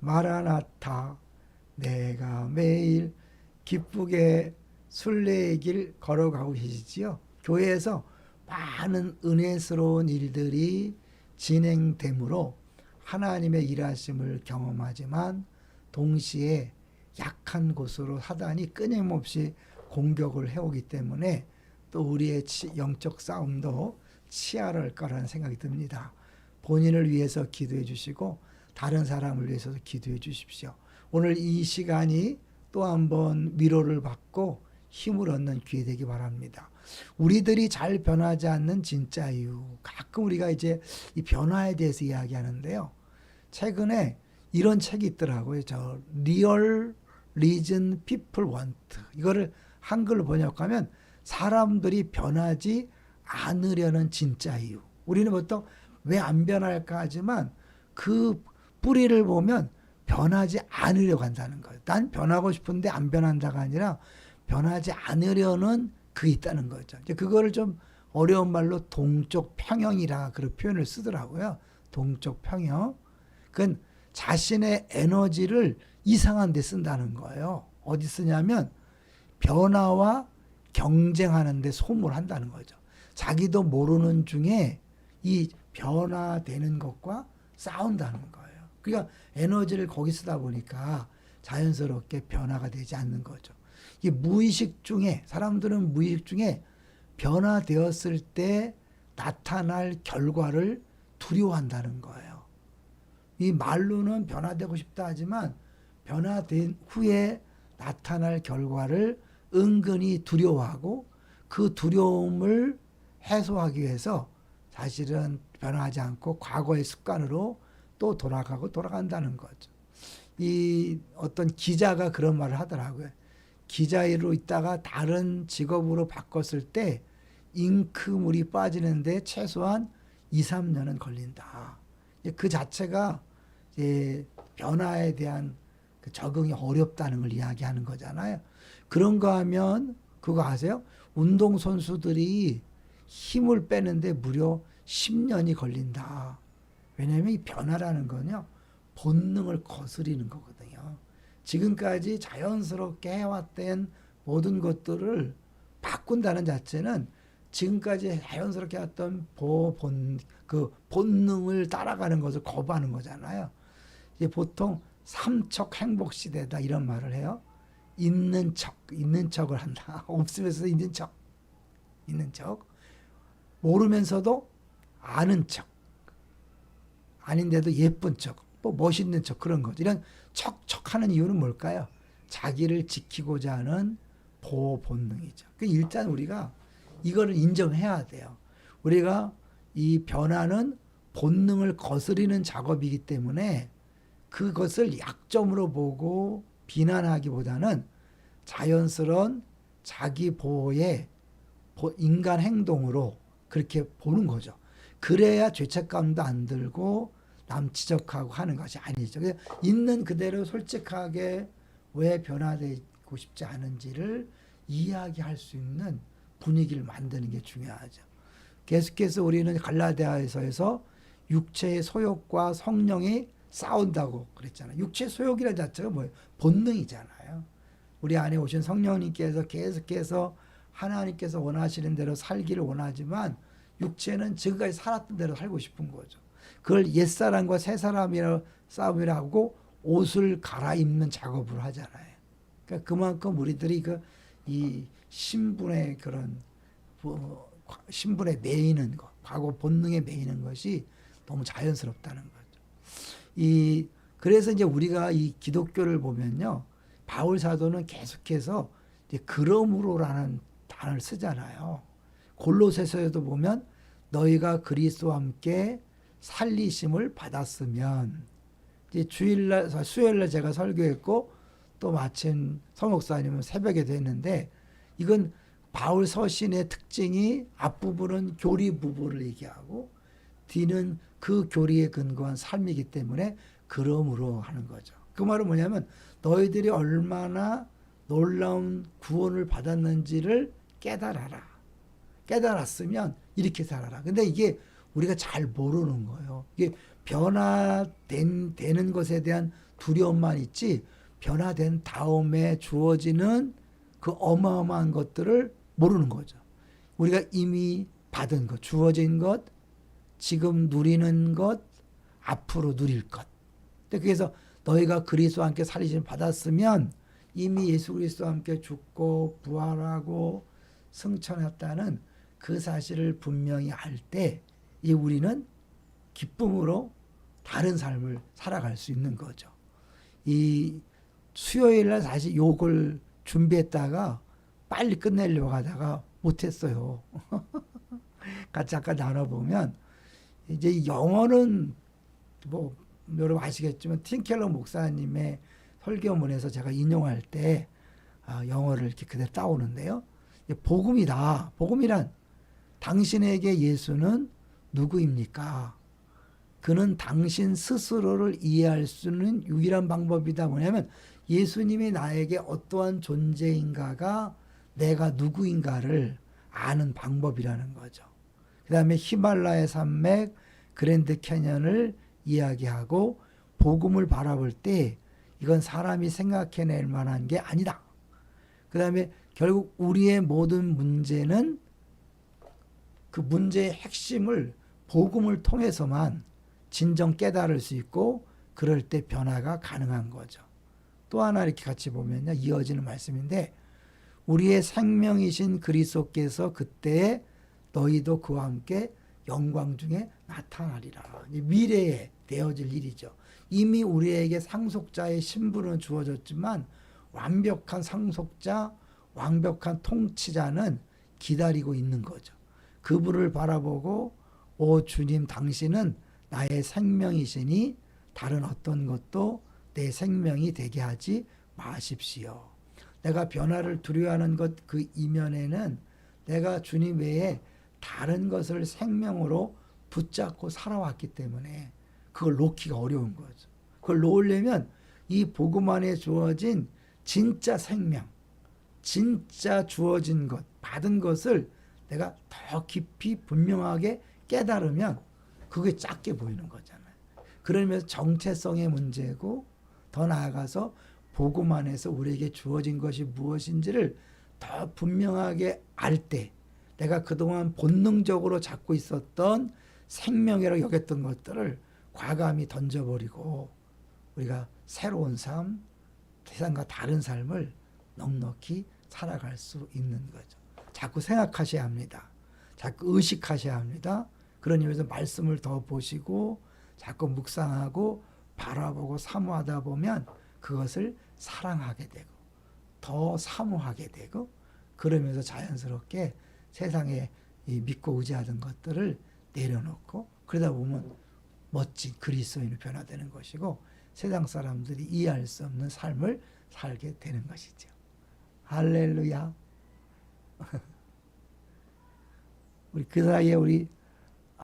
마라나타 내가 매일 기쁘게 순례의 길 걸어가고 계시지요. 교회에서 많은 은혜스러운 일들이 진행되므로 하나님의 일하심을 경험하지만 동시에 약한 곳으로 사단이 끊임없이 공격을 해오기 때문에 또 우리의 영적 싸움도 치열할 거라는 생각이 듭니다. 본인을 위해서 기도해 주시고 다른 사람을 위해서도 기도해 주십시오. 오늘 이 시간이 또 한번 위로를 받고 힘을 얻는 기회 되기 바랍니다. 우리들이 잘 변하지 않는 진짜 이유. 가끔 우리가 이제 이 변화에 대해서 이야기하는데요. 최근에 이런 책이 있더라고요. 저 Real Reason People Want. 이거를 한글로 번역하면 사람들이 변하지 않으려는 진짜 이유. 우리는 보통 왜 안 변할까 하지만 그 뿌리를 보면 변하지 않으려고 한다는 거예요. 난 변하고 싶은데 안 변한다가 아니라 변하지 않으려는 그게 있다는 거죠. 이제 그거를 좀 어려운 말로 동적 평형이라 그런 표현을 쓰더라고요. 동적 평형. 그건 자신의 에너지를 이상한 데 쓴다는 거예요. 어디 쓰냐면 변화와 경쟁하는 데 소모한다는 거죠. 자기도 모르는 중에 이 변화되는 것과 싸운다는 거예요. 그러니까 에너지를 거기 쓰다 보니까 자연스럽게 변화가 되지 않는 거죠. 이 무의식 중에 사람들은 무의식 중에 변화되었을 때 나타날 결과를 두려워한다는 거예요. 이 말로는 변화되고 싶다 하지만 변화된 후에 나타날 결과를 은근히 두려워하고 그 두려움을 해소하기 위해서 사실은 변화하지 않고 과거의 습관으로 또 돌아간다는 거죠. 이 어떤 기자가 그런 말을 하더라고요. 기자로 있다가 다른 직업으로 바꿨을 때 잉크물이 빠지는데 최소한 2, 3년은 걸린다. 그 자체가 이제 변화에 대한 적응이 어렵다는 걸 이야기하는 거잖아요. 그런 거 하면 그거 아세요? 운동선수들이 힘을 빼는데 무려 10년이 걸린다. 왜냐하면 이 변화라는 건요. 본능을 거스리는 거거든요. 지금까지 자연스럽게 해왔던 모든 것들을 바꾼다는 자체는 지금까지 자연스럽게 했던 그 본능을 따라가는 것을 거부하는 거잖아요. 이제 보통 삼척 행복 시대다 이런 말을 해요. 있는 척을 한다. 없으면서도 있는 척. 모르면서도 아는 척. 아닌데도 예쁜 척, 뭐 멋있는 척 그런 거죠. 이런 척척하는 이유는 뭘까요? 자기를 지키고자 하는 보호 본능이죠. 일단 우리가 이거를 인정해야 돼요. 우리가 이 변화는 본능을 거스리는 작업이기 때문에 그것을 약점으로 보고 비난하기보다는 자연스러운 자기 보호의 인간 행동으로 그렇게 보는 거죠. 그래야 죄책감도 안 들고 남 지적하고 하는 것이 아니죠. 있는 그대로 솔직하게 왜 변화되고 싶지 않은지를 이야기할 수 있는 분위기를 만드는 게 중요하죠. 계속해서 우리는 갈라디아서에서 육체의 소욕과 성령이 싸운다고 그랬잖아요. 육체의 소욕이라는 자체가 뭐예요? 본능이잖아요. 우리 안에 오신 성령님께서 계속해서 하나님께서 원하시는 대로 살기를 원하지만 육체는 지금까지 살았던 대로 살고 싶은 거죠. 그걸 옛사람과 새사람이라 싸움이라 하고 옷을 갈아입는 작업을 하잖아요. 그러니까 그만큼 우리들이 이 신분의 그런 신분에 매이는 것, 과거 본능에 매이는 것이 너무 자연스럽다는 거죠. 그래서 이제 우리가 이 기독교를 보면요. 바울 사도는 계속해서 이제 그러므로라는 단어를 쓰잖아요. 골로새서에도 보면 너희가 그리스도와 함께 살리심을 받았으면 이제 수요일날 제가 설교했고 또 마침 성목사님은 새벽에도 했는데 이건 바울 서신의 특징이 앞부분은 교리 부부를 얘기하고 뒤는 그 교리에 근거한 삶이기 때문에 그러므로 하는 거죠. 그 말은 뭐냐면 너희들이 얼마나 놀라운 구원을 받았는지를 깨달아라. 깨달았으면 이렇게 살아라. 근데 이게 우리가 잘 모르는 거예요. 이게 변화되는 것에 대한 두려움만 있지 변화된 다음에 주어지는 그 어마어마한 것들을 모르는 거죠. 우리가 이미 받은 것, 주어진 것, 지금 누리는 것, 앞으로 누릴 것. 그래서 너희가 그리스도와 함께 살리심 받았으면 이미 예수 그리스도와 함께 죽고 부활하고 승천했다는 그 사실을 분명히 알 때 우리는 기쁨으로 다른 삶을 살아갈 수 있는 거죠. 이 수요일 날 사실 요걸 준비했다가 빨리 끝내려고 하다가 못했어요. 같이 아까 나눠보면 이제 영어는 뭐 여러분 아시겠지만 팀켈러 목사님의 설교문에서 제가 인용할 때 영어를 이렇게 그대로 따오는데요. 복음이다. 복음이란 당신에게 예수는 누구입니까? 그는 당신 스스로를 이해할 수 있는 유일한 방법이다. 뭐냐면 예수님이 나에게 어떠한 존재인가가 내가 누구인가를 아는 방법이라는 거죠. 그 다음에 히말라야 산맥, 그랜드 캐년을 이야기하고 복음을 바라볼 때 이건 사람이 생각해낼 만한 게 아니다. 그 다음에 결국 우리의 모든 문제는 그 문제의 핵심을 복음을 통해서만 진정 깨달을 수 있고 그럴 때 변화가 가능한 거죠. 또 하나 이렇게 같이 보면요. 이어지는 말씀인데 우리의 생명이신 그리스도께서 그때 너희도 그와 함께 영광 중에 나타나리라. 미래에 되어질 일이죠. 이미 우리에게 상속자의 신분은 주어졌지만 완벽한 상속자, 완벽한 통치자는 기다리고 있는 거죠. 그분을 바라보고 오 주님 당신은 나의 생명이시니 다른 어떤 것도 내 생명이 되게 하지 마십시오. 내가 변화를 두려워하는 것 그 이면에는 내가 주님 외에 다른 것을 생명으로 붙잡고 살아왔기 때문에 그걸 놓기가 어려운 거죠. 그걸 놓으려면 이 복음 안에 주어진 진짜 생명, 진짜 주어진 것, 받은 것을 내가 더 깊이 분명하게 깨달으면 그게 작게 보이는 거잖아요. 그러면서 정체성의 문제고 더 나아가서 복음 안에서 우리에게 주어진 것이 무엇인지를 더 분명하게 알 때 내가 그동안 본능적으로 잡고 있었던 생명이라고 여겼던 것들을 과감히 던져버리고 우리가 새로운 삶, 세상과 다른 삶을 넉넉히 살아갈 수 있는 거죠. 자꾸 생각하셔야 합니다. 자꾸 의식하셔야 합니다. 그런 의미에서 말씀을 더 보시고 자꾸 묵상하고 바라보고 사모하다 보면 그것을 사랑하게 되고 더 사모하게 되고 그러면서 자연스럽게 세상에 믿고 의지하던 것들을 내려놓고 그러다 보면 멋진 그리스도인으로 변화되는 것이고 세상 사람들이 이해할 수 없는 삶을 살게 되는 것이죠. 할렐루야. 우리 그 사이에 우리